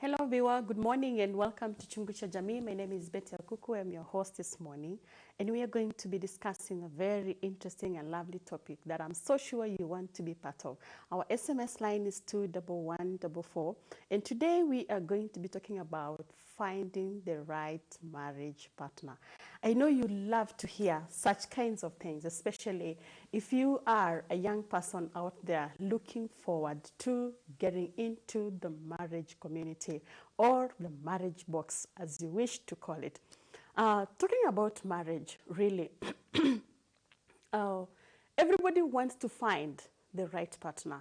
Hello viewer, good morning and welcome to Chungu Jamii. My name is Betty Akuku. I'm your host this morning and we are going to be discussing a very interesting and lovely topic that I'm so sure you want to be part of. Our SMS line is 21144 and today we are going to be talking about finding the right marriage partner. I know you love to hear such kinds of things, especially if you are a young person out there looking forward to getting into the marriage community or the marriage box, as you wish to call it. Talking about marriage, really, everybody wants to find the right partner.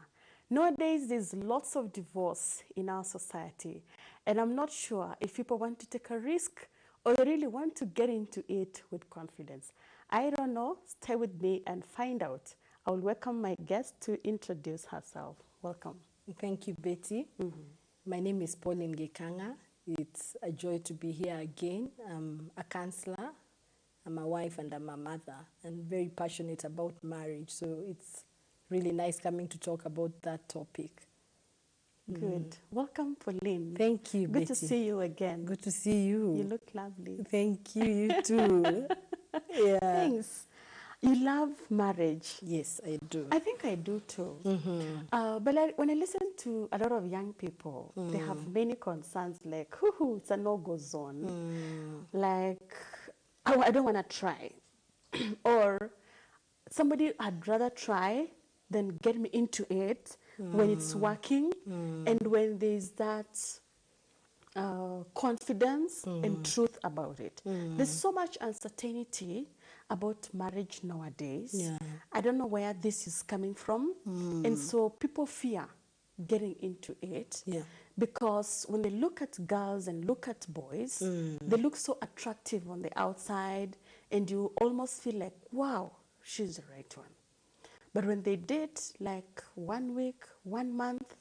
Nowadays, there's lots of divorce in our society, and I'm not sure if people want to take a risk or they really want to get into it with confidence. I don't know. Stay with me and find out. I will welcome my guest to introduce herself. Welcome. Thank you, Betty. My name is Pauline Gekanga. It's a joy to be here again. I'm a counselor, I'm a wife, and I'm a mother, and very passionate about marriage. So it's really nice coming to talk about that topic. Good. Welcome, Pauline. Thank you, Good Betty. to see you again. Good to see you. You look lovely. Thank you, you too. Yeah. Thanks. You love marriage. Yes, I do. I think I do too. When I listen to a lot of young people, they have many concerns like, it's a no-go zone. Like, oh, I don't want to try. Or somebody I'd rather try than get me into it when it's working and when there's that confidence and truth about it. There's so much uncertainty about marriage nowadays. Yeah. I don't know where this is coming from. And so people fear getting into it because when they look at girls and look at boys, they look so attractive on the outside and you almost feel like, wow, she's the right one. But when they date like 1 week, 1 month,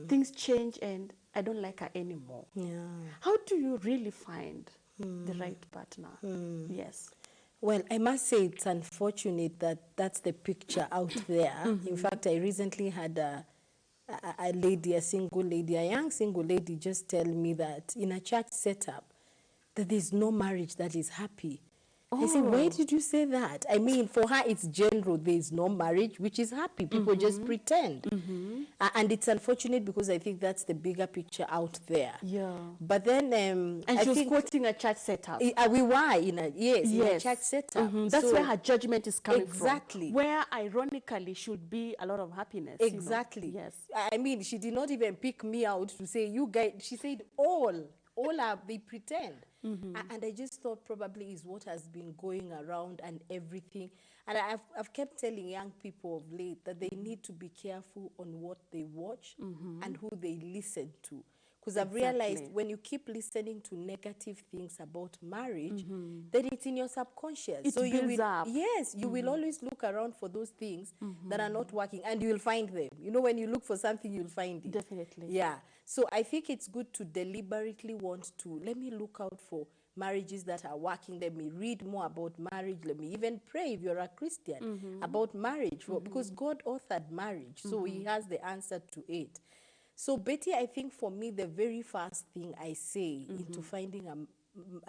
things change and I don't like her anymore. Yeah. How do you really find the right partner? Yes. Well, I must say it's unfortunate that that's the picture out there. In fact, I recently had a lady, a young single lady just tell me that in a church setup, that there's no marriage that is happy. I said, why did you say that? I mean, for her, it's general. There's no marriage which is happy. People just pretend. And it's unfortunate because I think that's the bigger picture out there. Yeah. But then... and she was quoting a church setup. We were in a church setup. That's where her judgment is coming from. Exactly. Where ironically should be a lot of happiness. Exactly. You know? Yes. I mean, she did not even pick me out to say, you guys, she said they pretend. And I just thought probably is what has been going around and everything. And I've kept telling young people of late that they need to be careful on what they watch and who they listen to. Because I've realized when you keep listening to negative things about marriage, then it's in your subconscious. It builds up. Yes, you will always look around for those things that are not working and you will find them. You know, when you look for something, you'll find it. Definitely. Yeah. So I think it's good to deliberately want to, let me look out for marriages that are working. Let me read more about marriage. Let me even pray if you're a Christian about marriage. Because God authored marriage. So he has the answer to it. So Betty, I think for me, the very first thing I say into finding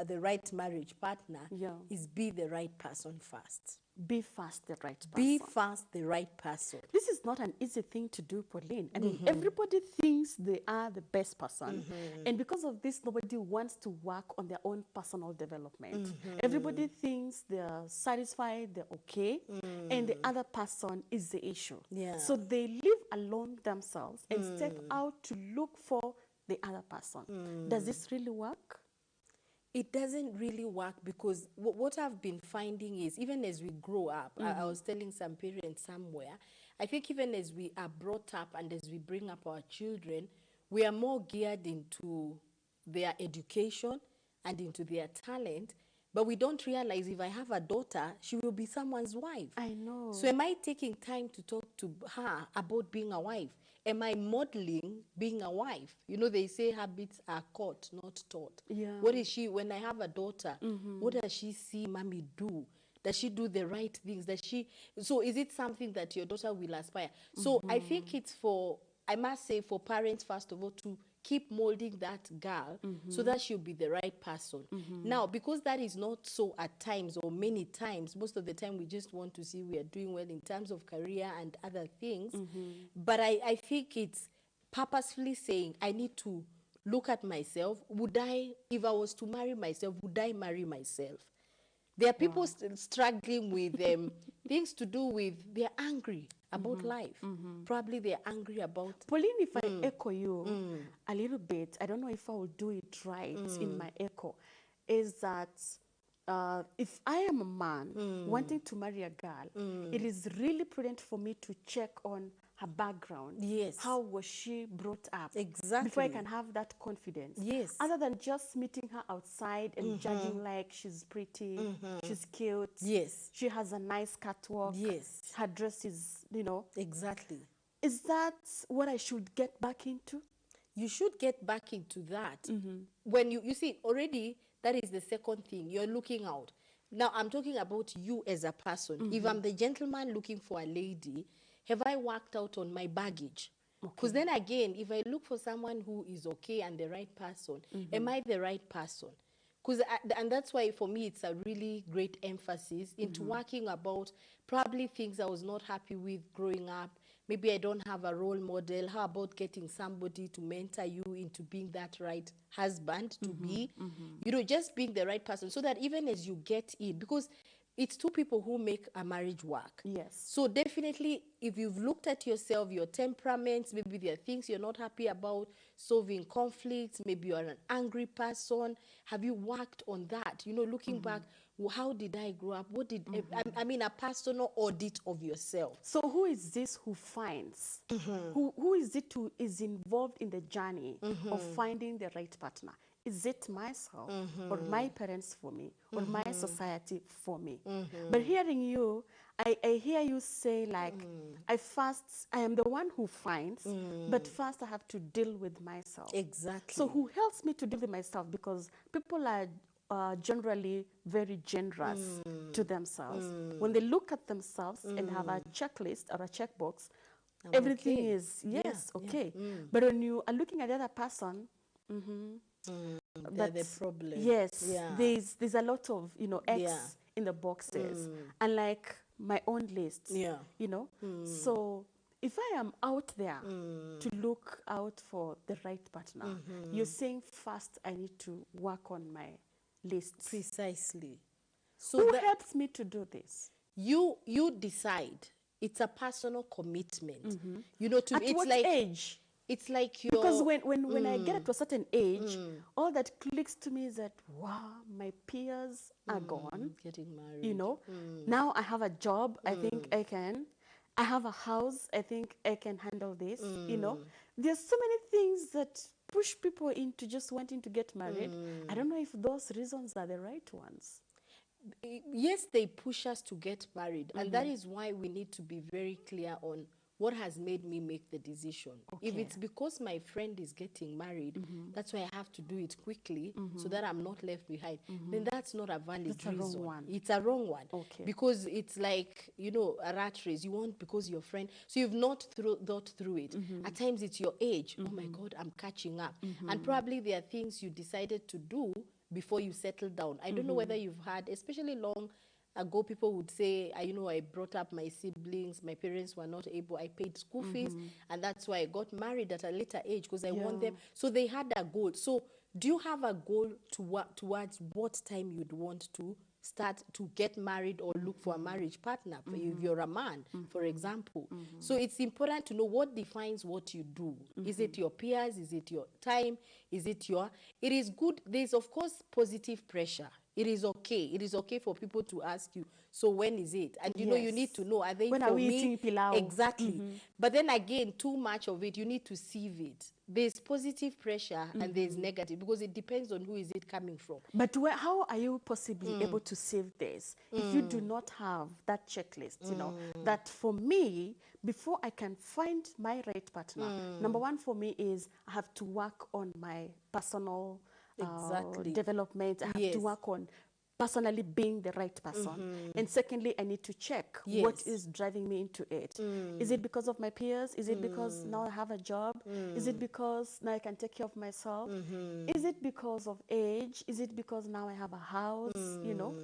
the right marriage partner is be the right person first. Be first the right person. Be first the right person. This is not an easy thing to do, Pauline. I mean, everybody thinks they are the best person. And because of this, nobody wants to work on their own personal development. Everybody thinks they're satisfied, they're okay, and the other person is the issue. Yeah. So they live alone themselves and step out to look for the other person. Does this really work? It doesn't really work because what I've been finding is even as we grow up, I was telling some parents somewhere, I think even as we are brought up and as we bring up our children, we are more geared into their education and into their talent. But we don't realize if I have a daughter, she will be someone's wife. I know. So am I taking time to talk to her about being a wife? Am I modeling being a wife? You know, they say habits are caught, not taught. Yeah. What is she, when I have a daughter, what does she see mommy do? Does she do the right things? So is it something that your daughter will aspire? So I think it's for I must say, for parents, first of all, to keep molding that girl so that she'll be the right person. Now, because that is not so at times or many times, most of the time we just want to see we are doing well in terms of career and other things. But I think it's purposefully saying, I need to look at myself. Would I, if I was to marry myself, would I marry myself? There are people still struggling with things to do with, they're angry about life. Probably they're angry about... Pauline, if I echo you a little bit, I don't know if I will do it right in my echo, is that if I am a man wanting to marry a girl, it is really prudent for me to check on her background. Yes. How was she brought up? Exactly. Before I can have that confidence. Yes. Other than just meeting her outside and judging like she's pretty, she's cute. Yes. She has a nice catwalk. Yes. Her dress is, you know. Exactly. Is that what I should get back into? You should get back into that. When you see, already, that is the second thing. You're looking out. Now, I'm talking about you as a person. If I'm the gentleman looking for a lady, have I worked out on my baggage? Because then again, if I look for someone who is okay and the right person, am I the right person? And that's why for me it's a really great emphasis into working about probably things I was not happy with growing up. Maybe I don't have a role model. How about getting somebody to mentor you into being that right husband to be? You know, just being the right person so that even as you get in, because it's two people who make a marriage work. Yes. So definitely, if you've looked at yourself, your temperaments, maybe there are things you're not happy about, solving conflicts, maybe you're an angry person. Have you worked on that? You know, looking back, well, how did I grow up? What did I mean, a personal audit of yourself. So who is this who finds? Who is it who is involved in the journey of finding the right partner? Is it myself or my parents for me or my society for me? But hearing you, I hear you say like, I am the one who finds, but first I have to deal with myself. Exactly. So who helps me to deal with myself? Because people are generally very generous to themselves. When they look at themselves and have a checklist or a checkbox, everything okay. is, yes, Yeah, okay. But when you are looking at the other person, They're the problem. yes, Yeah. there's a lot of, you know, X Yeah. in the boxes, unlike my own list. Yeah. You know, so if I am out there to look out for the right partner, you're saying first I need to work on my list. Precisely. So Who helps me to do this? you decide. It's a personal commitment. You know, to At it's what like age? it's like your Because when I get to a certain age, all that clicks to me is that, wow, my peers are gone. getting married. You know, now I have a job. I think I can. I have a house. I think I can handle this. You know, there's so many things that push people into just wanting to get married. I don't know if those reasons are the right ones. Yes, they push us to get married, and that is why we need to be very clear on what has made me make the decision. If Okay. it's because my friend is getting married, that's why I have to do it quickly so that I'm not left behind, then that's not a valid That's a wrong reason. one. It's a wrong one. Okay. Because it's like, you know, a rat race. You want because your friend, so you've not thought through it. At times it's your age. Oh my God, I'm catching up. And probably there are things you decided to do before you settle down. I don't know whether you've had, especially long ago, people would say, you know, I brought up my siblings, my parents were not able, I paid school fees, and that's why I got married at a later age because I want them. So they had a goal. So do you have a goal towards what time you'd want to start to get married or look for a marriage partner if you're a man, for example? So it's important to know what defines what you do. Is it your peers? Is it your time? Is it your... It is good. There's, of course, positive pressure. It is okay. It is okay for people to ask you, so when is it? And you know, you need to know, are they When for are we me? eating pilau? Exactly. But then again, too much of it, you need to sieve it. There's positive pressure and there's negative, because it depends on who is it coming from. But how are you possibly able to save this if you do not have that checklist, you know, that for me, before I can find my right partner, number one for me is I have to work on my personal Exactly. development. I have to work on personally being the right person. And secondly, I need to check what is driving me into it. Is it because of my peers? Is it because now I have a job? Is it because now I can take care of myself? Is it because of age? Is it because now I have a house? You know?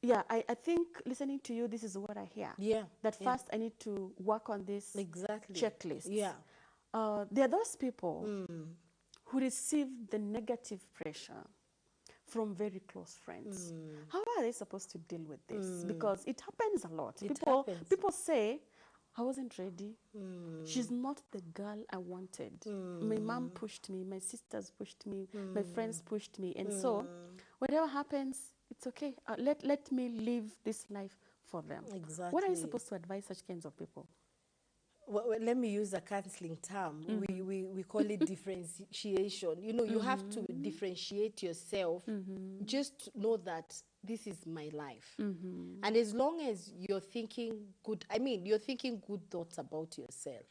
Yeah, I think listening to you, this is what I hear. Yeah. That first I need to work on this checklist. Yeah. There are those people who receive the negative pressure from very close friends. How are they supposed to deal with this? Because it happens a lot. People say, I wasn't ready. She's not the girl I wanted. My mom pushed me, my sisters pushed me, my friends pushed me. And so whatever happens, it's okay. Let me live this life for them. Exactly. What are you supposed to advise such kinds of people? Well, let me use a counseling term. We call it differentiation. You know, you have to differentiate yourself. Just know that this is my life. And as long as you're thinking good, you're thinking good thoughts about yourself.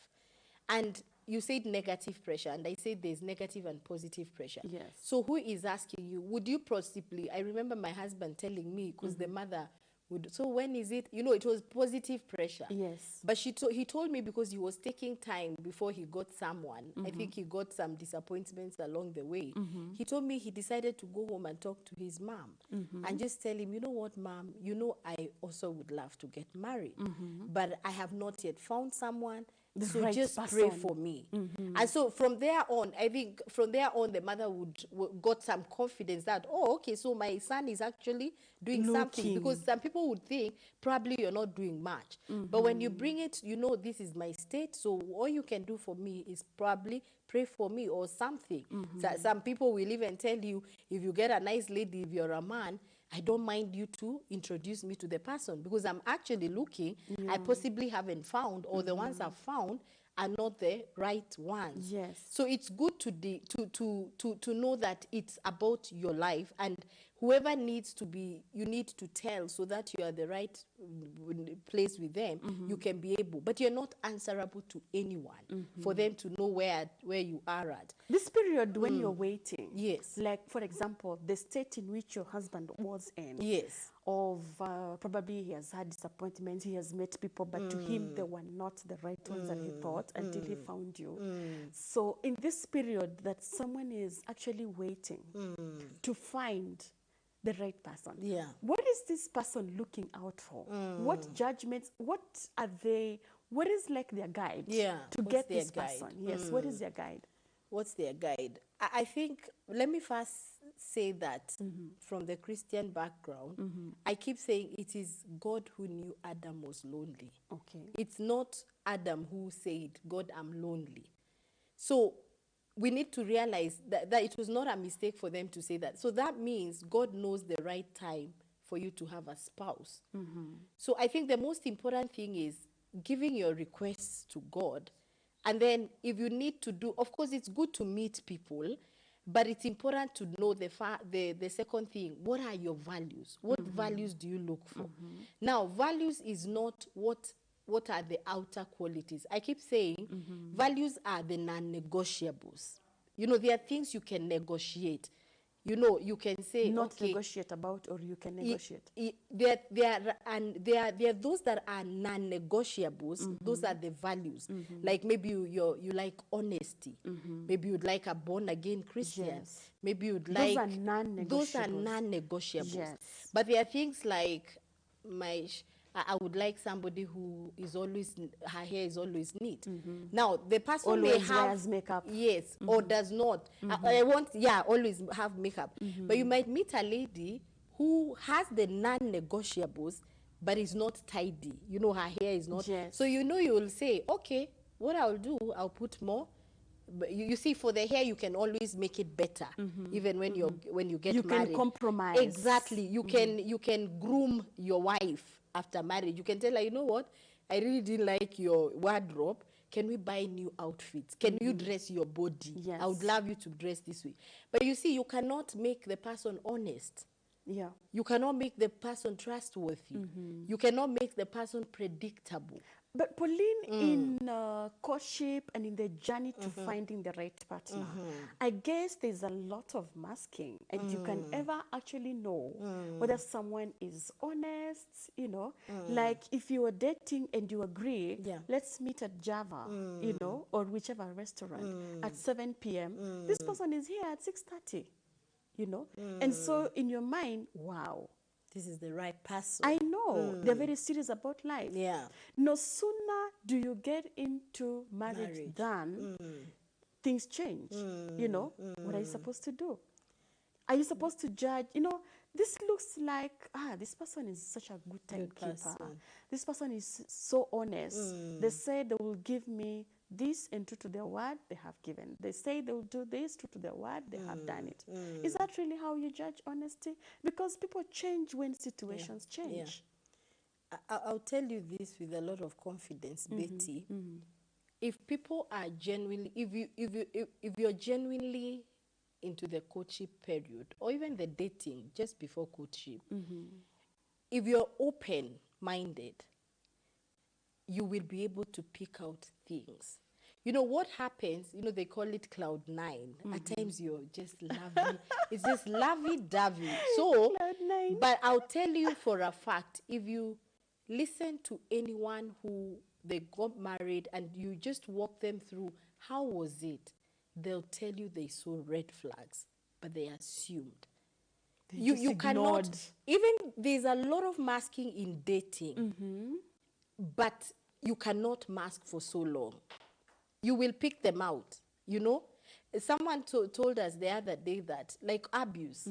And you said negative pressure, and I said there's negative and positive pressure. Yes. So who is asking you, would you possibly, I remember my husband telling me, because the mother would, so when is it, you know, it was positive pressure. Yes. But he told me because he was taking time before he got someone. I think he got some disappointments along the way. He told me he decided to go home and talk to his mom and just tell him, you know what, mom, you know, I also would love to get married, but I have not yet found someone. So right just person. pray for me. And so from there on, I think from there on, the mother got some confidence that, oh, okay, so my son is actually doing something. Because some people would think probably you're not doing much. But when you bring it, you know, this is my state. So all you can do for me is probably pray for me or something. So some people will even tell you, if you get a nice lady, if you're a man, I don't mind you to introduce me to the person, because I'm actually looking, I possibly haven't found, or the ones I've found are not the right ones. Yes. So it's good to know that it's about your life, and whoever needs to be, you need to tell so that you are the right place with them. You can be able, but you're not answerable to anyone for them to know where you are at. This period when you're waiting, Yes. like for example, the state in which your husband was in, Yes. of probably he has had disappointments, he has met people, but to him they were not the right ones that he thought until he found you. So in this period that someone is actually waiting to find the right person, what is this person looking out for? What judgments, what are they, what is like their guide to get this person? Yes, what is their guide? What's their guide? I think, let me first say that from the Christian background, I keep saying it is God who knew Adam was lonely. Okay. It's not Adam who said, God, I'm lonely. So we need to realize that it was not a mistake for them to say that. So that means God knows the right time for you to have a spouse. So I think the most important thing is giving your requests to God. And then if you need to do, of course, it's good to meet people, but it's important to know the second thing. What are your values? What values do you look for? Now, values is not what are the outer qualities. I keep saying values are the non-negotiables. You know, there are things you can negotiate. You know, you can say, Not okay, negotiate about, or you can negotiate. There are those that are non-negotiables. Those are the values. Like maybe you like honesty. Maybe you'd like a born-again Christian. Yes. Maybe you'd Those like... are non-negotiables. Those are non-negotiables. Yes. But there are things like I would like somebody who is always, her hair is always neat. Now, the person Always may have... wears makeup. Yes, or does not. I want, always have makeup. But you might meet a lady who has the non-negotiables, but is not tidy. You know, her hair is not... Yes. So you know, you will say, okay, what I'll do, I'll put more. But you see, for the hair, you can always make it better, even when you get married. You can compromise. Exactly. You can groom your wife after marriage. You can tell her, you know what, I really didn't like your wardrobe. Can we buy new outfits? Can you dress your body? Yes. I would love you to dress this way. But you see, you cannot make the person honest. Yeah. You cannot make the person trustworthy. You cannot make the person predictable. But Pauline, in courtship and in the journey to finding the right partner, I guess there's a lot of masking, and you can ever actually know whether someone is honest, you know, like if you are dating and you agree, Yeah. let's meet at Java, you know, or whichever restaurant at 7 p.m. This person is here at 6:30, you know, and so in your mind, wow, This is the right person. I know they're very serious about life. Yeah. No sooner do you get into marriage. than things change. You know, what are you supposed to do? Are you supposed to judge? You know, this looks like, this person is such a good timekeeper. person. This person is so honest. They say they will give me this, and true to their word, they have given. They say they will do this, true to their word, they have done it. Is that really how you judge honesty? Because people change when situations change. I'll tell you this with a lot of confidence, Betty. If people are genuinely, if you're genuinely into the courtship period, or even the dating just before courtship, if you're open-minded, you will be able to pick out things. You know what happens, you know, they call it cloud nine. At times you're just lovey, it's just lovey-dovey. So, Cloud nine. but I'll tell you for a fact, if you listen to anyone who they got married and you just walk them through, how was it? They'll tell you they saw red flags, but they assumed. They You just cannot, ignored. even there's a lot of masking in dating, but you cannot mask for so long. You will pick them out, you know. Someone told us the other day that, like abuse,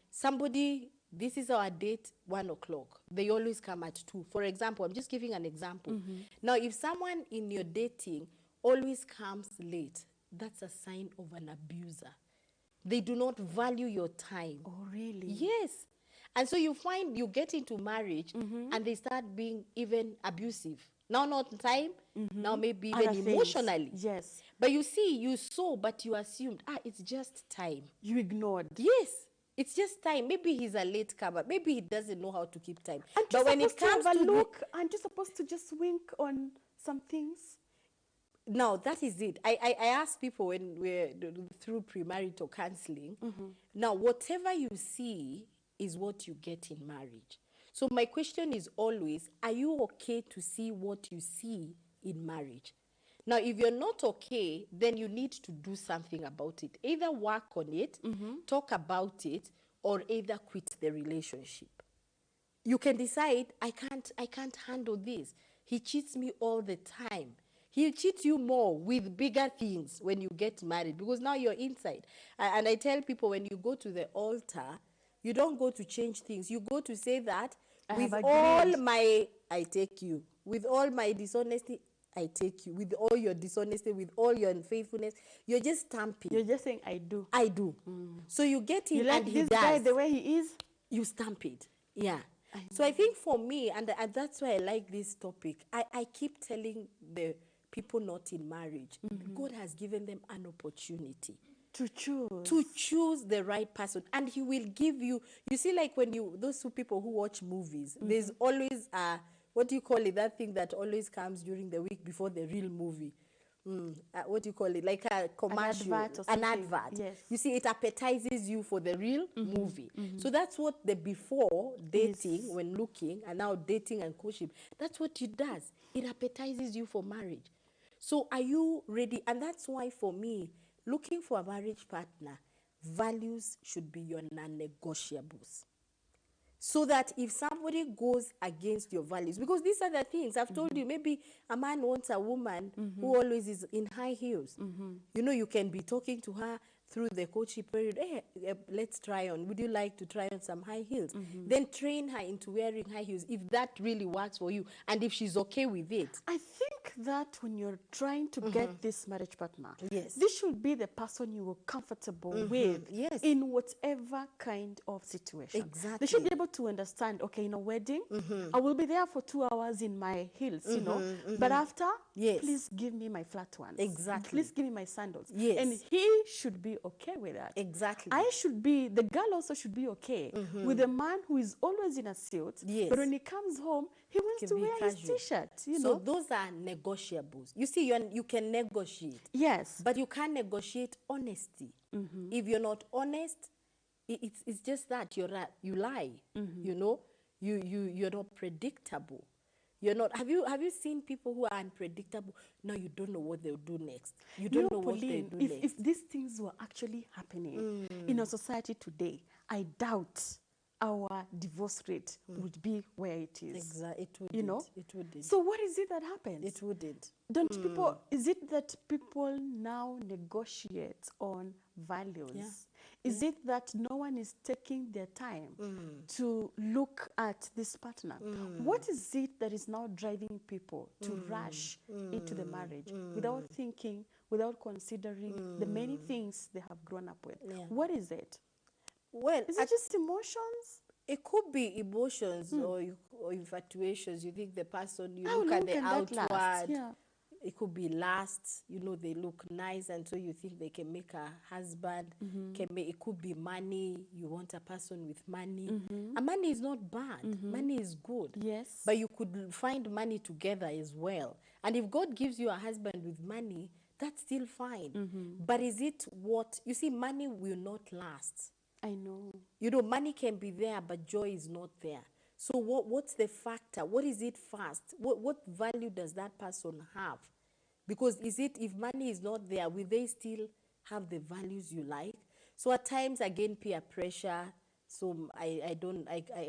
somebody, this is our date, 1 o'clock. They always come at 2. For example, I'm just giving an example. Now, if someone in your dating always comes late, that's a sign of an abuser. They do not value your time. Oh, really? Yes. And so you find you get into marriage and they start being even abusive. Now not time, now maybe even Other things. emotionally. Yes. But you see, you saw, but you assumed, it's just time. You ignored. Yes, it's just time. Maybe he's a late comer. Maybe he doesn't know how to keep time. Aren't you But when it supposed to comes have a to look, aren't you supposed to just wink on some things? now, that is it. I ask people when we're through premarital counseling, now, whatever you see is what you get in marriage. So my question is always, are you okay to see what you see in marriage? Now, if you're not okay, then you need to do something about it. Either work on it, talk about it, or either quit the relationship. You can decide, I can't handle this. He cheats me all the time. He'll cheat you more with bigger things when you get married, because now you're inside. And I tell people, when you go to the altar, you don't go to change things. You go to say that, I with have all agreed. my, I take you. With all my dishonesty, I take you. With all your dishonesty, with all your unfaithfulness, you're just stamping. You're just saying, I do. I do. So you get in You like and he this does. guy the way he is? You stamp it. Yeah. So I think for me, and that's why I like this topic, I keep telling the people not in marriage, God has given them an opportunity To choose. to choose the right person, and he will give you, you see, like when you, those two people who watch movies, there's always what do you call it, that thing that always comes during the week before the real movie, what do you call it, like a commercial, advert or an something. advert. Yes. You see, it appetizes you for the real movie. So that's what the before dating, when looking, and now dating and courtship, that's what it does. It appetizes you for marriage. So are you ready? And that's why for me, looking for a marriage partner, values should be your non-negotiables. So that if somebody goes against your values, because these are the things I've told you, maybe a man wants a woman who always is in high heels. You know, you can be talking to her through the courtship period. Hey, let's try on. Would you like to try on some high heels? Then train her into wearing high heels if that really works for you and if she's okay with it. I think that when you're trying to get this marriage partner, Yes. this should be the person you are comfortable with Yes. in whatever kind of situation. Exactly. They should be able to understand, okay, in a wedding, I will be there for 2 hours in my heels, you know, but after, Yes. please give me my flat ones. Exactly. Please give me my sandals. Yes. And he should be be okay with that. Exactly. The girl also should be okay with a man who is always in a suit, Yes. but when he comes home, he wants Can to be wear his casual. t-shirt, you So know? those are negotiables. You see, you can negotiate. Yes. But you can't negotiate honesty. If you're not honest, it's just that you lie. You know, you're not predictable. You're not. Have you seen people who are unpredictable? No, you don't know what they'll do next. You don't know what they'll Pauline, do next. if these things were actually happening in our society today, I doubt our divorce rate would be where it is. Exactly, it wouldn't. You know? It wouldn't. So what is it that happens? It wouldn't. Don't people, is it that people now negotiate on values? Yeah. Is it that no one is taking their time to look at this partner? What is it that is now driving people to rush into the marriage without thinking, without considering the many things they have grown up with? Yeah. What is it? Well, Is it just emotions? it could be emotions or infatuations. You think the person, you How look long at the can that last? outward. Yeah. It could be lust. You know, they look nice, and so you think they can make a husband. It could be money. You want a person with money. And money is not bad. Money is good. Yes. But you could find money together as well. And if God gives you a husband with money, that's still fine. But is it what, you see, money will not last. I know. You know, money can be there, but joy is not there. So what's the factor? What is it first? What value does that person have? Because if money is not there, will they still have the values you like? So at times, again, peer pressure. So I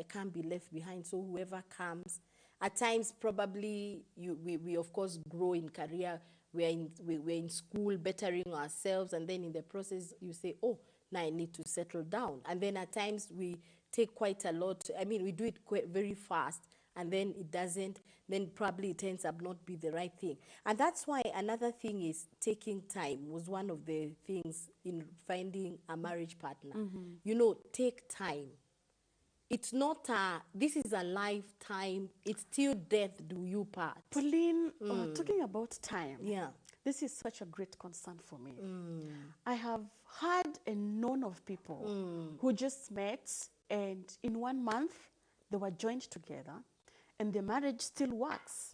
can't be left behind. So whoever comes, at times probably we of course grow in career. We're in school, bettering ourselves, and then in the process you say, oh, now I need to settle down. And then at times we take quite a lot. I mean, we do it very fast, and then it doesn't. Then probably it ends up not be the right thing. And that's why another thing is taking time was one of the things in finding a marriage partner. You know, take time. It's not this is a lifetime. It's till death do you part. Pauline, talking about time. Yeah. This is such a great concern for me. I have heard and known of people who just met, and in 1 month they were joined together and the marriage still works.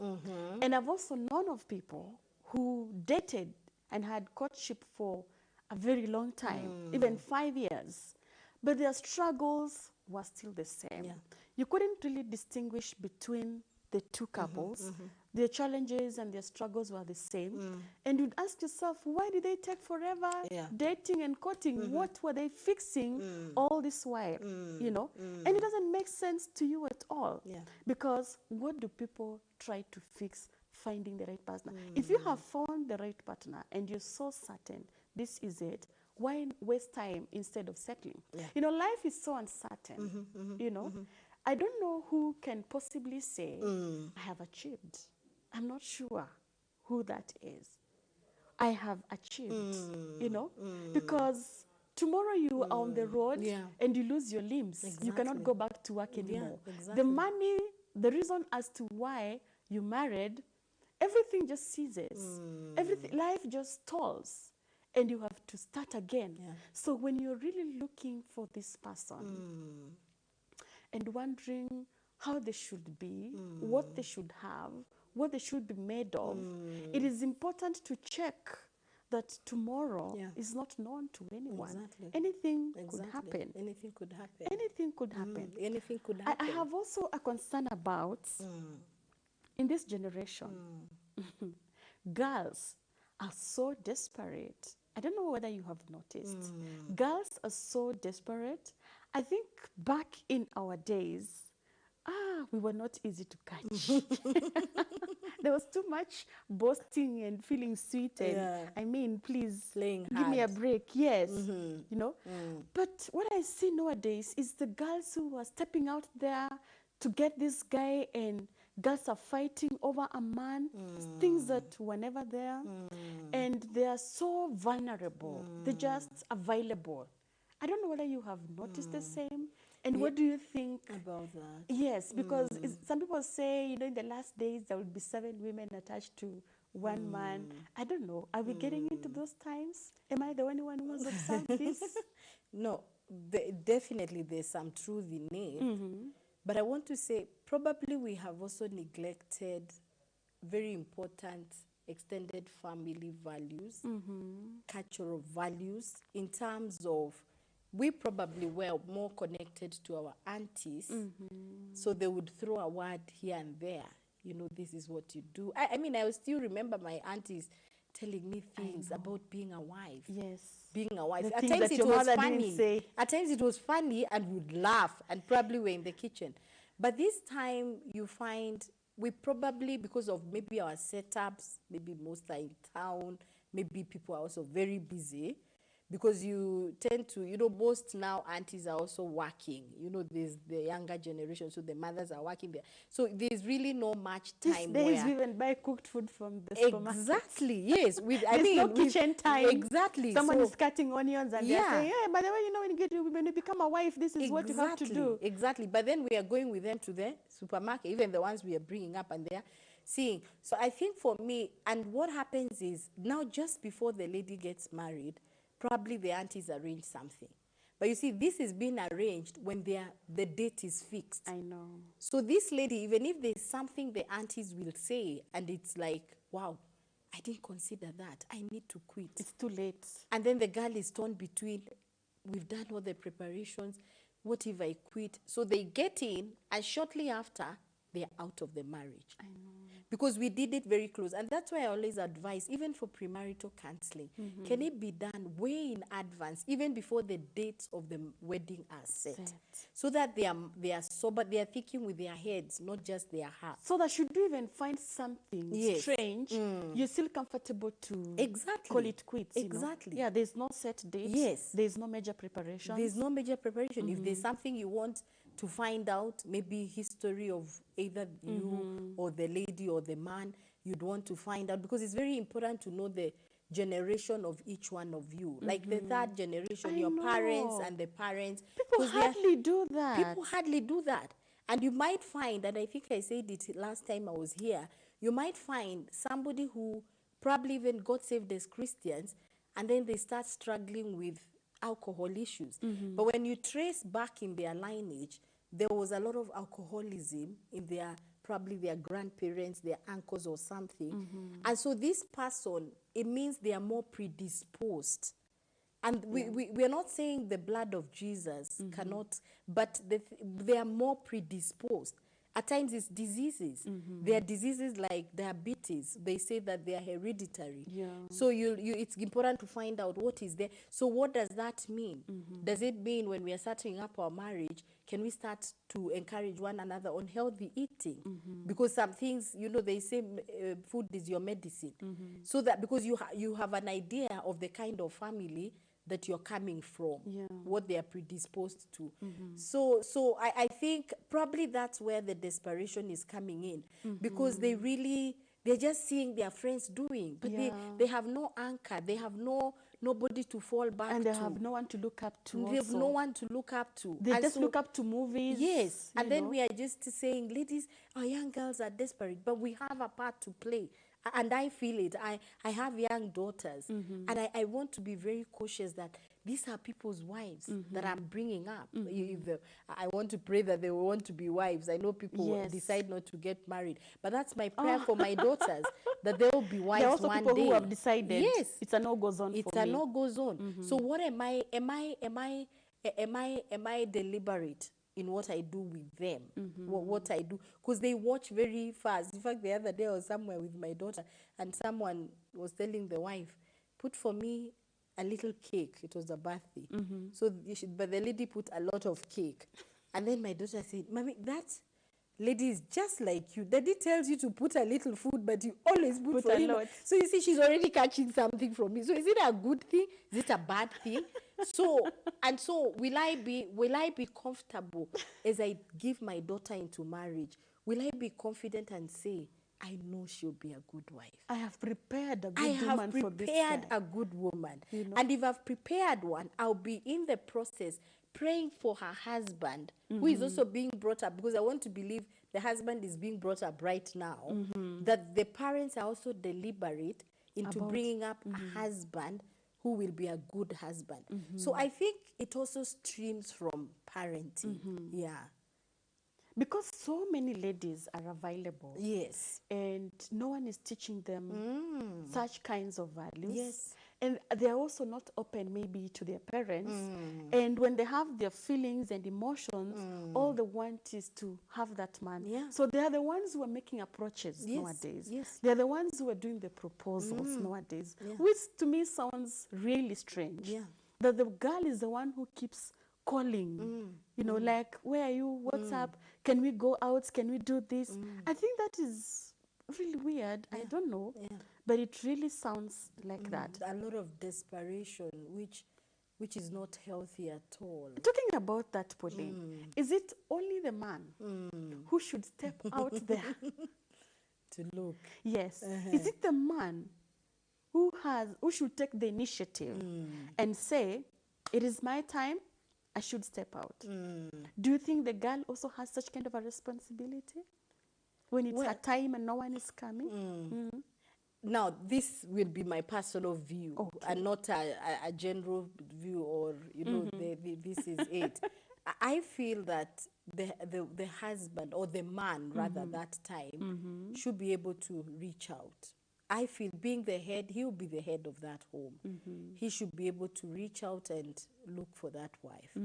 And I've also known of people who dated and had courtship for a very long time, even 5 years, but their struggles were still the same. Yeah. You couldn't really distinguish between the two couples. Their challenges and their struggles were the same. And you'd ask yourself, why did they take forever dating and courting? What were they fixing all this while? You know? And it doesn't make sense to you at all. Yeah. Because what do people try to fix finding the right partner? If you have found the right partner and you're so certain this is it, why waste time instead of settling? Yeah. You know, life is so uncertain, you know? I don't know who can possibly say, I have achieved. I'm not sure who that is. I have achieved, you know? Because tomorrow you are on the road and you lose your limbs. You cannot go back to work anymore. exactly. The money, the reason as to why you married, everything just ceases. Everything, life just stalls. And you have to start again. Yeah. So when you're really looking for this person and wondering how they should be, what they should have, what they should be made of, it is important to check that tomorrow is not known to anyone. Exactly. Anything could happen. Anything could happen. Anything could happen. Anything could happen. I have also a concern about, in this generation, girls are so desperate. I don't know whether you have noticed. Girls are so desperate. I think back in our days, we were not easy to catch. There was too much boasting and feeling sweet and, I mean, please, Playing give me a hard. break. Yes, you know. But what I see nowadays is the girls who are stepping out there to get this guy, and girls are fighting over a man, things that were never there. And they are so vulnerable. They're just available. I don't know whether you have noticed the same. And what do you think about that? Yes, because some people say, you know, in the last days there will be 7 women attached to one man. I don't know. Are we getting into those times? Am I the only one who has observed this? No, definitely there's some truth in it. But I want to say probably we have also neglected very important extended family values, cultural values, in terms of we probably were more connected to our aunties, so they would throw a word here and there. You know, this is what you do. I mean, I still remember my aunties telling me things about being a wife. Yes. Being a wife. The At things times that it your was mother funny. didn't say. At times it was funny and we'd laugh and probably were in the kitchen. But this time you find we probably, because of maybe our setups, maybe most are in town, maybe people are also very busy, because you tend to, you know, most now aunties are also working. You know, there's the younger generation, so the mothers are working there. So there's really no much These time days where... we even buy cooked food from the supermarket. Exactly, yes. There's no kitchen time. Exactly. Someone so, is cutting onions and they're saying, yeah, by the way, you know, when you become a wife, this is what you have to do. Exactly. But then we are going with them to the supermarket, even the ones we are bringing up, and they're seeing. So I think for me, and what happens is now just before the lady gets married, probably the aunties arrange something. But you see, this is being arranged when the date is fixed. I know. So this lady, even if there's something the aunties will say, and it's like, wow, I didn't consider that, I need to quit. It's too late. And then the girl is torn between, we've done all the preparations, what if I quit? So they get in, and shortly after, they're out of the marriage. I know. Because we did it very close. And that's why I always advise, even for premarital counseling, can it be done way in advance, even before the dates of the wedding are set. So that they are sober, they are thinking with their heads, not just their hearts. So that should you even find something strange, you're still comfortable to call it quits. Exactly. You know? Yeah, there's no set date. Yes. There's no major preparation. There's no major preparation. If there's something you want to find out, maybe history of either you or the lady or the man, you'd want to find out, because it's very important to know the generation of each one of you. Like the third generation, your parents and the parents. People hardly do that. People hardly do that. And you might find, and I think I said it last time I was here, you might find somebody who probably even got saved as Christians, and then they start struggling with alcohol issues. But when you trace back in their lineage, there was a lot of alcoholism in probably their grandparents, their uncles or something. And so this person, it means they are more predisposed. And we are not saying the blood of Jesus cannot, but they are more predisposed. At times it's diseases. There are diseases like diabetes. They say that they are hereditary. Yeah. So it's important to find out what is there. So what does that mean? Does it mean when we are setting up our marriage, can we start to encourage one another on healthy eating? Because some things, you know, they say food is your medicine. So that because you have an idea of the kind of family that you're coming from, what they are predisposed to. So I think probably that's where the desperation is coming in, because they're just seeing their friends doing, but they have no anchor, they have nobody to fall back to. And they have no one to look up to. They have no one to look up to. They just look up to movies. Yes, and then we are just saying, ladies, our young girls are desperate, but we have a part to play. And I feel it. I have young daughters, and I want to be very cautious that these are people's wives that I'm bringing up. I want to pray that they will want to be wives. I know people decide not to get married, but that's my prayer for my daughters, that they will be wives there are also one people day. who have decided, yes, it's a no-go zone for me. It's a no-go zone. So what am I deliberate in what I do with them, what I do, because they watch very fast. In fact, the other day I was somewhere with my daughter, and someone was telling the wife, put for me a little cake. It was a birthday. So but the lady put a lot of cake. And then my daughter said, Mommy, that lady is just like you. Daddy tells you to put a little food, but you always put for him. Lot. So you see, she's already catching something from me. So is it a good thing? Is it a bad thing? So will I be comfortable as I give my daughter into marriage? Will I be confident and say, I know she'll be a good wife. I have prepared a I good woman have for this prepared guy. a good woman. You know? And if I've prepared one, I'll be in the process praying for her husband, who is also being brought up, because I want to believe the husband is being brought up right now, that the parents are also deliberate into bringing up a husband who will be a good husband. So I think it also streams from parenting. Yeah. Because so many ladies are available. Yes. And no one is teaching them such kinds of values. Yes. And they're also not open maybe to their parents. And when they have their feelings and emotions, all they want is to have that man. Yeah. So they are the ones who are making approaches Yes. nowadays. Yes. They're the ones who are doing the proposals nowadays, Yeah. which to me sounds really strange. Yeah. That the girl is the one who keeps calling, you know, like, where are you? What's up? Can we go out? Can we do this? I think that is really weird. I don't know. Yeah. But it really sounds like that. A lot of desperation, which is not healthy at all. Talking about that, Pauline, is it only the man who should step out there? To look. Yes. Is it the man who should take the initiative and say, it is my time, I should step out? Do you think the girl also has such kind of a responsibility when it's her time and no one is coming? Now, this will be my personal view, and not a general view, or this is it. I feel that the husband, or the man rather, that time should be able to reach out. I feel, being the head, he will be the head of that home. He should be able to reach out and look for that wife.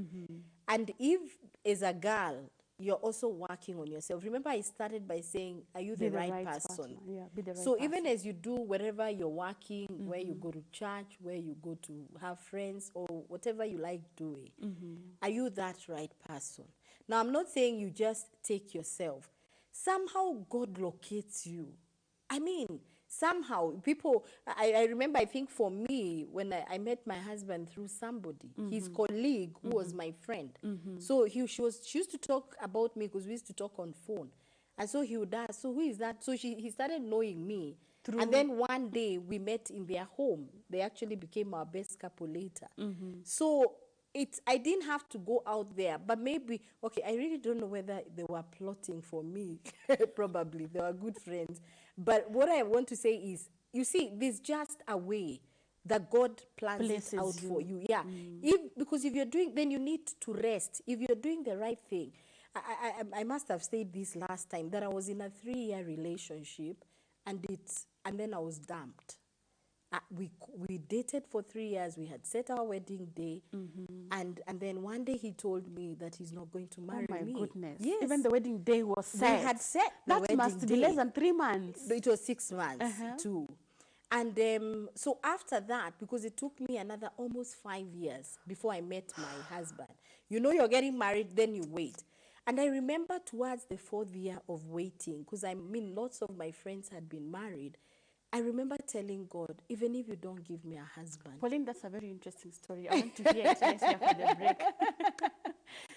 And if, as a girl, you're also working on yourself. Remember, I started by saying, are you Be the right person? partner. Yeah, be the right So person. even as you do wherever you're working, where you go to church, where you go to have friends, or whatever you like doing, are you that right person? Now, I'm not saying you just take yourself. Somehow God locates you. I mean, somehow people, I remember, I think for me, when I met my husband through somebody, his colleague, who was my friend. So she used to talk about me, because we used to talk on phone. And so he would ask, so who is that? So he started knowing me. And then one day we met in their home. They actually became our best couple later. So I didn't have to go out there, but maybe, okay, I really don't know whether they were plotting for me. Probably, they were good friends. But what I want to say is, you see, there's just a way that God plans it out for you. Yeah. Because if you're doing, then you need to rest. If you're doing the right thing. I must have said this last time, that I was in a 3-year relationship, and then I was dumped. We dated for 3 years. We had set our wedding day, and then one day he told me that he's not going to marry me. Oh my goodness! Yes, Even the wedding day was set. We had set the that wedding must be day. less than 3 months. It was 6 months too, and so after that, because it took me another almost 5 years before I met my husband. You know, you're getting married, then you wait. And I remember towards the 4th year of waiting, because I mean, lots of my friends had been married. I remember telling God, even if you don't give me a husband. Pauline, that's a very interesting story. I want to hear it next after the break.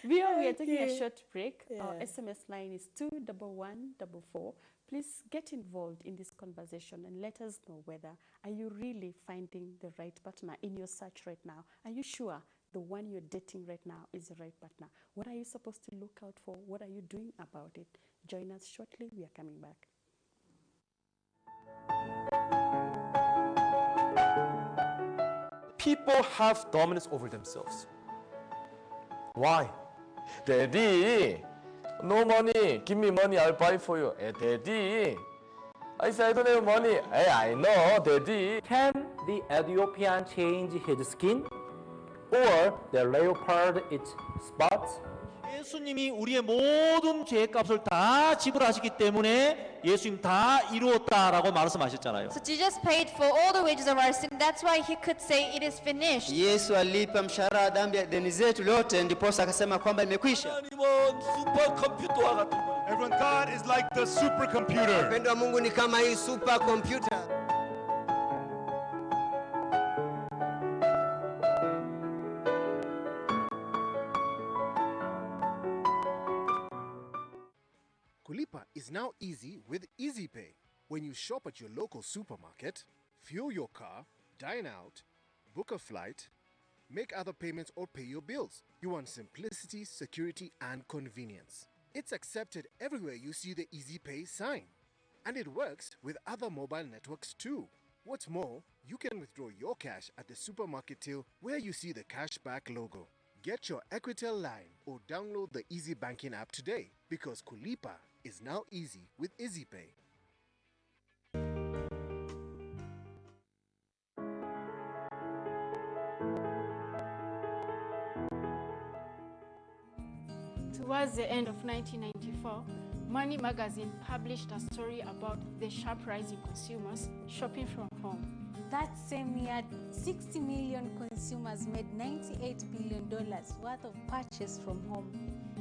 We are taking a short break. Our SMS line is 21144. Please get involved in this conversation and let us know whether are you really finding the right partner in your search right now. Are you sure the one you're dating right now is the right partner? What are you supposed to look out for? What are you doing about it? Join us shortly. We are coming back. People have dominance over themselves. Why? Daddy, no money. Give me money, I'll buy for you. Daddy, I said I don't have money. Hey, I know, Daddy. Can the Ethiopian change his skin? Or the leopard its spots? 예수님이 우리의 모든 죄값을 다 지불하셨기 때문에 예수님 다 이루었다라고 말씀하셨잖아요. So Jesus paid for all the wages of our sin. That's why he could say it is finished. Yesu alipa mshahara wa dhambi ya deni zetu lote, ndiposa akasema kwamba imekwisha. 하나님은 슈퍼컴퓨터와 같은 거예요. Everyone, God is like the supercomputer. Upendo wa Mungu ni kama hii supercomputer. Kulipa is now easy with EasyPay. When you shop at your local supermarket, fuel your car, dine out, book a flight, make other payments or pay your bills, you want simplicity, security, and convenience. It's accepted everywhere you see the Easy Pay sign. And it works with other mobile networks too. What's more, you can withdraw your cash at the supermarket till where you see the cashback logo. Get your Equitel line or download the Easy Banking app today because Kulipa is now easy with Easy Pay. Towards the end of 1994, Money magazine published a story about the sharp rise in consumers shopping from home. That same year, 60 million consumers made $98 billion worth of purchase from home.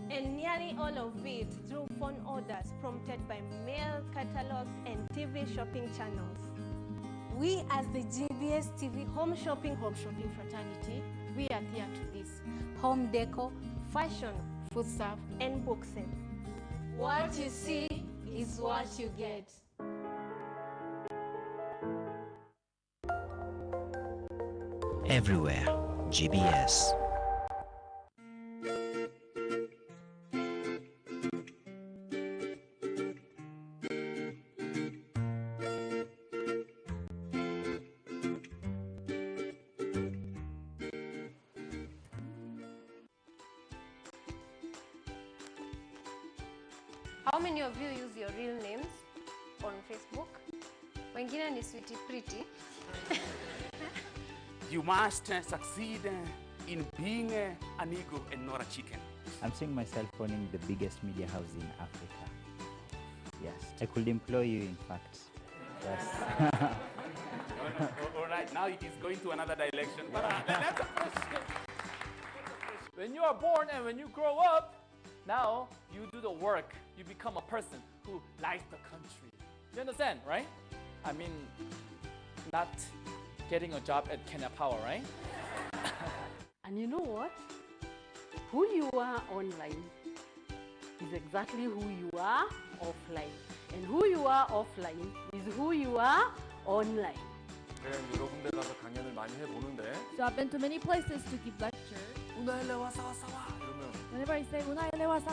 And nearly all of it through phone orders prompted by mail catalogs and TV shopping channels. We as the GBS TV Home shopping fraternity, we adhere to this. Home decor, fashion, foodstuff, and book sets. What you see is what you get. Everywhere, GBS. How many of you use your real names on Facebook? Wengine ni sweetie pretty. You must succeed in being an eagle and not a chicken. I'm seeing myself owning the biggest media house in Africa. Yes, I could employ you, in fact. Yes. All right, now it is going to another direction. But that's a question. When you are born and when you grow up, now you do the work. You become a person who likes the country. You understand, right? I mean, not getting a job at Kenya Power, right? And you know what? Who you are online is exactly who you are offline. And who you are offline is who you are online. 여러 군데 가서 강연을 많이 해보는데 So I've been to many places to give lectures. 운하일레 와서 와 이러면 Whenever I say 운하일레 와서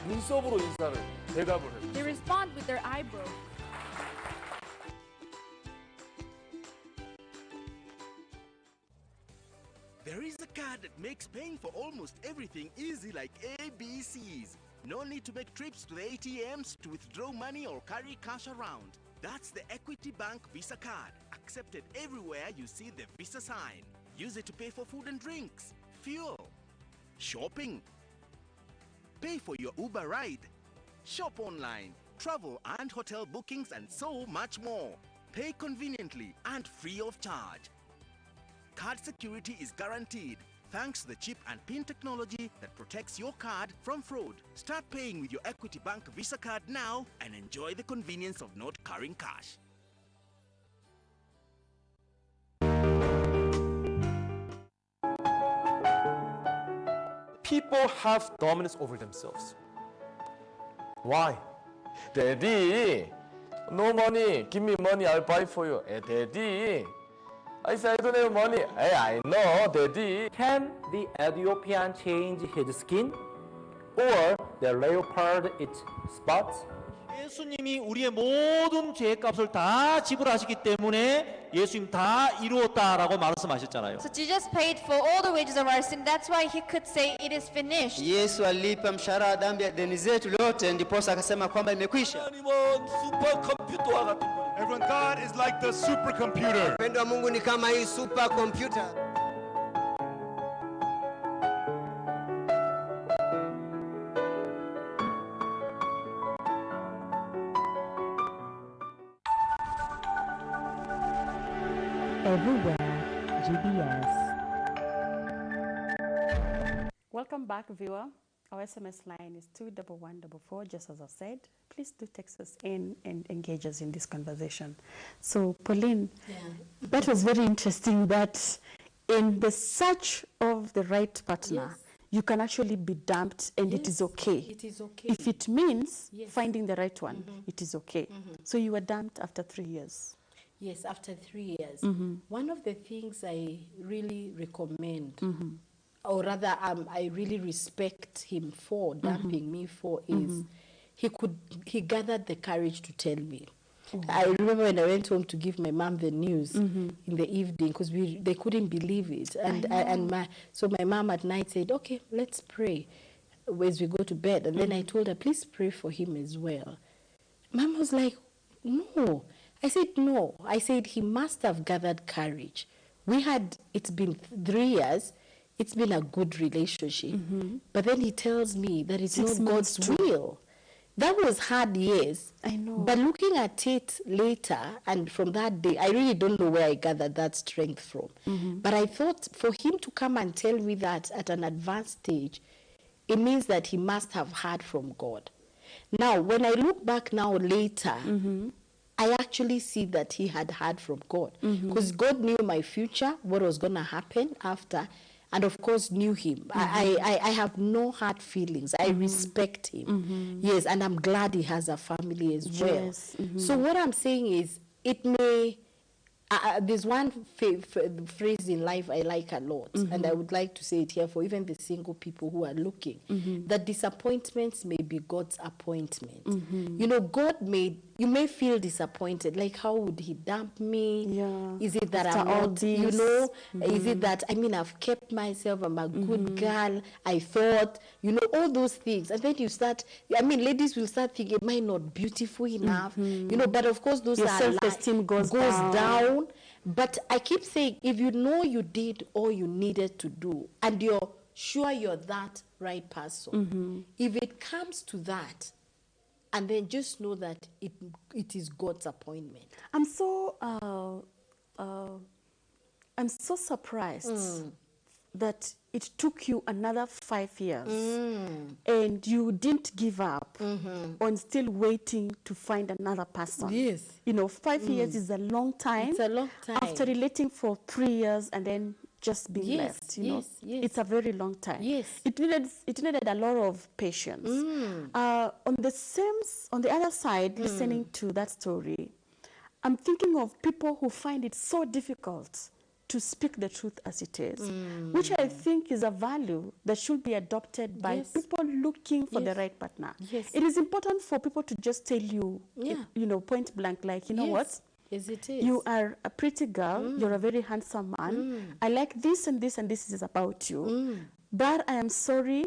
눈썹으로 인사를 대답을 해. they respond with their eyebrow. There is a card that makes paying for almost everything easy like ABCs. No need to make trips to the ATMs to withdraw money or carry cash around. That's the Equity Bank Visa card, accepted everywhere you see the Visa sign. Use it to pay for food and drinks, fuel, shopping, pay for your Uber ride, shop online, travel and hotel bookings, and so much more. Pay conveniently and free of charge. Card security is guaranteed thanks to the chip and PIN technology that protects your card from fraud. Start paying with your Equity Bank Visa card now and enjoy the convenience of not carrying cash. People have dominance over themselves. Why? Daddy, no money. Give me money, I'll buy for you. Daddy, I said I don't have money. Hey, I know, Daddy. Can the Ethiopian change his skin? Or the leopard its spots? 예수님이 우리의 모든 죄값을 다 지불하시기 때문에 예수님 다 이루었다라고 말씀하셨잖아요. So Jesus paid for all the wages of our sin. That's why he could say it is finished. Yesu alipa mshahara wa dhambi ya deni zetu lote, ndiposa akasema kwamba imekwisha. Everyone, God is like the supercomputer. Upendo wa Mungu ni kama hii supercomputer. Everywhere, GBS. Welcome back, viewer. Our SMS line is 21144, just as I said. Please do text us in and engage us in this conversation. So, Pauline, that was very interesting that in the search of the right partner, you can actually be dumped and it is okay. It is okay. If it means Yes. finding the right one, it is okay. So you were dumped after 3 years. Yes, after 3 years. Mhm. One of the things I really recommend, or rather I really respect him for, dumping me for, is he gathered the courage to tell me. I remember when I went home to give my mom the news in the evening, because they couldn't believe it, so my mom at night said, "Okay, let's pray as we go to bed." And then I told her, "Please pray for him as well." Mom was like, "No." I said, "No." I said, he must have gathered courage. It's been 3 years. It's been a good relationship. But then he tells me that it's 6 not months God's will. That was hard, yes. I know. But looking at it later, and from that day, I really don't know where I gathered that strength from. But I thought for him to come and tell me that at an advanced stage, it means that he must have heard from God. Now, when I look back now later, I actually see that he had heard from God. Because God knew my future, what was going to happen after, and of course knew him. I have no hard feelings. I respect him. Yes, and I'm glad he has a family as well. Yes. So what I'm saying is, it may, there's one phrase in life I like a lot, and I would like to say it here for even the single people who are looking, that disappointments may be God's appointment. You know, you may feel disappointed, like, how would he dump me? Yeah. Is it that After I'm all not, this. you know, is it that, I've kept myself, I'm a good girl, I thought, you know, all those things. And then you start, ladies will start thinking, am I not beautiful enough? You know, but of course those Your are self-esteem goes down. But I keep saying, if you know you did all you needed to do, and you're sure you're that right person, if it comes to that, and then just know that it is God's appointment. I'm so surprised that it took you another 5 years and you didn't give up on still waiting to find another person. Yes. You know, 5 years is a long time. It's a long time. After relating for 3 years and then just being left, you know. It's a very long time. Yes. It needed a lot of patience. On the other side, listening to that story, I'm thinking of people who find it so difficult to speak the truth as it is, which I think is a value that should be adopted by people looking for the right partner. Yes. It is important for people to just tell you, you know, point blank, like, you know what? Yes, it is. You are a pretty girl, you're a very handsome man. I like this and this and this is about you. But I am sorry,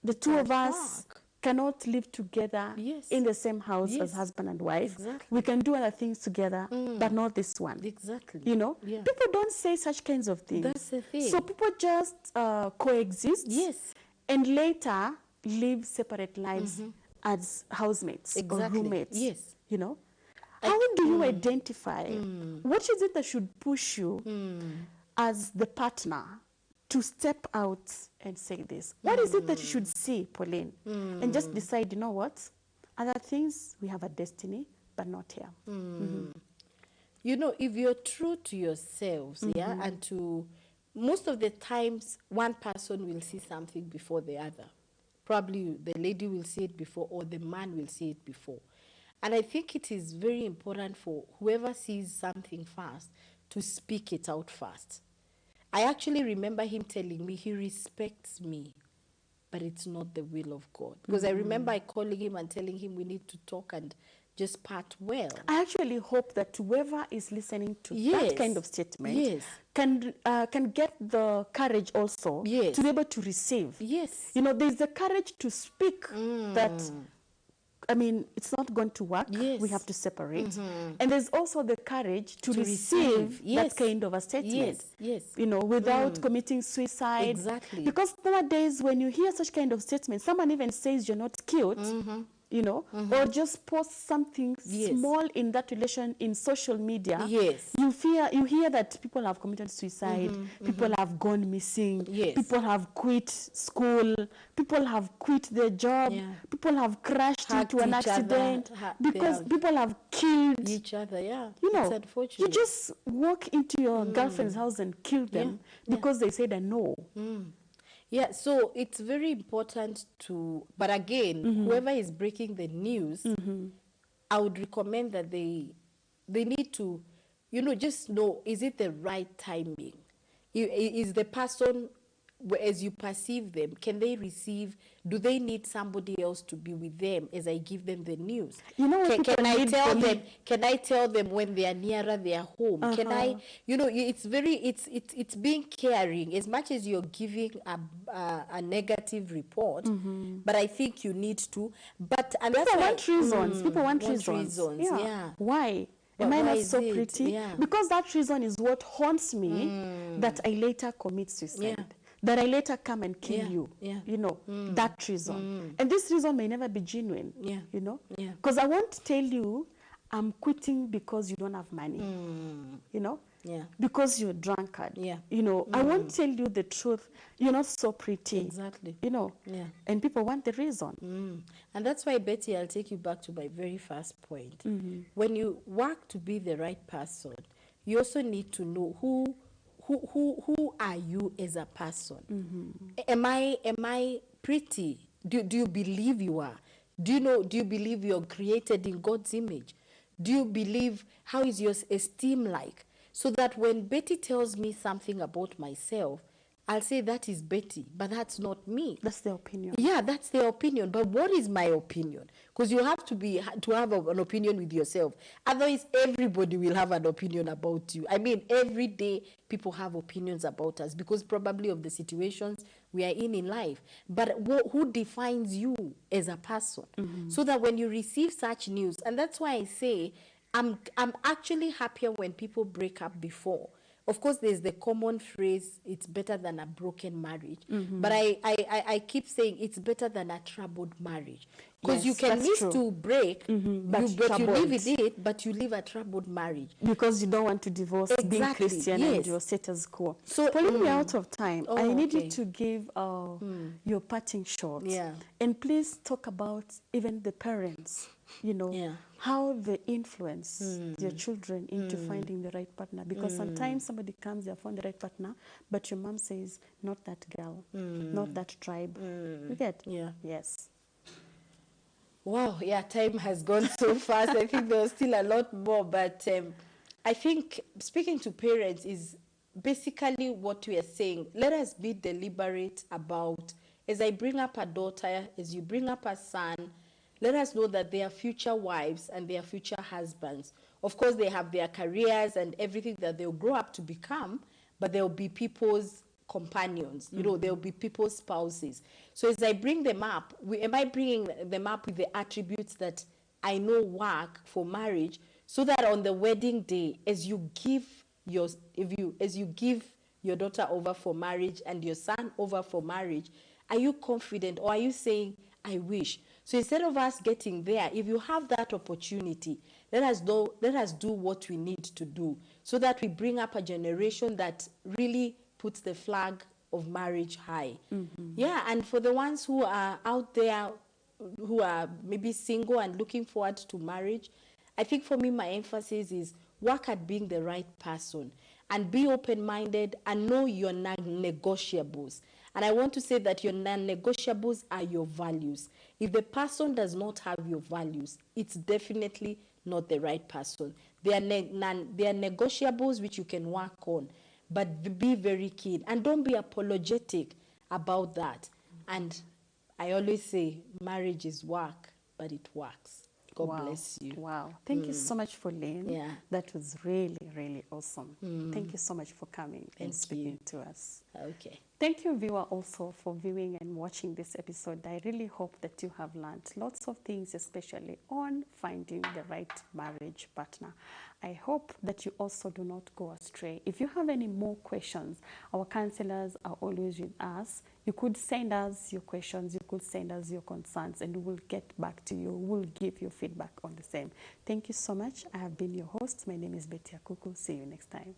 the two of us cannot live together in the same house as husband and wife. Exactly. We can do other things together, but not this one. Exactly. You know, people don't say such kinds of things. That's the thing. So people just coexist. Yes. And later live separate lives as housemates or roommates. Yes. You know, how do you identify what is it that should push you as the partner to step out and say this? What is it that you should see, Pauline, and just decide, you know what, other things, we have a destiny, but not here. You know, if you're true to yourselves, and to, most of the times, one person will see something before the other. Probably the lady will see it before, or the man will see it before. And I think it is very important for whoever sees something first to speak it out first. I actually remember him telling me he respects me, but it's not the will of God. Because I remember calling him and telling him we need to talk and just part well. I actually hope that whoever is listening to that kind of statement can get the courage also to be able to receive. Yes. You know, there's the courage to speak that, I mean, it's not going to work. We have to separate. And there's also the courage to receive that kind of a statement. You know, without committing suicide. Exactly. Because nowadays, when you hear such kind of statements, someone even says you're not cute, you know, or just post something small in that relation in social media. You hear that people have committed suicide, people have gone missing, people have quit school, people have quit their job, people have crashed into an accident, because people have killed each other. You know, it's unfortunate. you just walk into your girlfriend's house and kill them because they said a no. Yeah, so it's very important to, but again, whoever is breaking the news, I would recommend that they need to, just know, is it the right timing? Is the person, as you perceive them, can they receive, do they need somebody else to be with them as I give them the news? You know what Can I people tell need them, can I tell them when they are nearer their home? Can I, it's being caring as much as you're giving a negative report, but I think you need to, but and People that's why- want reasons. People want reasons. reasons. Yeah. Why? But Am I why not is so it? pretty? Yeah. Because that reason is what haunts me that I later commit suicide. Yeah. That I later come and kill Yeah. you. Yeah. That reason. And this reason may never be genuine. Yeah. Yeah. Because I won't tell you I'm quitting because you don't have money. Yeah. Because you're a drunkard. Yeah. I won't tell you the truth. You're not so pretty. Exactly. Yeah. And people want the reason. And that's why, Betty, I'll take you back to my very first point. When you work to be the right person, you also need to know who are you as a person. Am I pretty? Do you believe you are? Do you believe you're created in God's image? Do you believe, how is your esteem like? So that when Betty tells me something about myself, I'll say that is Betty, but that's not me. That's their opinion. Yeah, that's their opinion. But what is my opinion? Because you have to have an opinion with yourself. Otherwise, everybody will have an opinion about you. I mean, every day people have opinions about us because probably of the situations we are in life. But who defines you as a person? So that when you receive such news, and that's why I say I'm actually happier when people break up before. Of course, there's the common phrase, it's better than a broken marriage. But I keep saying it's better than a troubled marriage. Because you can live to break, but you live with it, but you live a troubled marriage. Because you don't want to divorce being Christian and your status quo. So, Pauline, we're out of time. I need you to give your parting shots. Yeah. And please talk about even the parents, how they influence their children into finding the right partner. Because sometimes somebody comes, they have found the right partner, but your mom says, not that girl, not that tribe. You get? Yeah. Yes. Wow, yeah, time has gone so fast. I think there was still a lot more, but I think speaking to parents is basically what we are saying. Let us be deliberate about, as I bring up a daughter, as you bring up a son, let us know that they are future wives and they are future husbands. Of course, they have their careers and everything that they'll grow up to become, but they'll be people's companions, they'll be people's spouses. So as I bring them up, am I bringing them up with the attributes that I know work for marriage, so that on the wedding day, as you give your daughter over for marriage and your son over for marriage, are you confident, or are you saying, I wish? So instead of us getting there, if you have that opportunity, let us do what we need to do, so that we bring up a generation that really puts the flag of marriage high. Yeah, and for the ones who are out there, who are maybe single and looking forward to marriage, I think for me, my emphasis is work at being the right person and be open-minded and know your non-negotiables. And I want to say that your non-negotiables are your values. If the person does not have your values, it's definitely not the right person. There are negotiables which you can work on, but be very keen and don't be apologetic about that. And I always say marriage is work, but it works. God bless you. Wow. Thank you so much, Pauline. Yeah. That was really, really awesome. Thank you so much for coming and speaking to us. Okay. Thank you, viewer, also for viewing and watching this episode. I really hope that you have learned lots of things, especially on finding the right marriage partner. I hope that you also do not go astray. If you have any more questions, our counselors are always with us. You could send us your questions, you could send us your concerns, and we will get back to you. We'll give you feedback on the same. Thank you so much. I have been your host. My name is Betty Akuku. See you next time.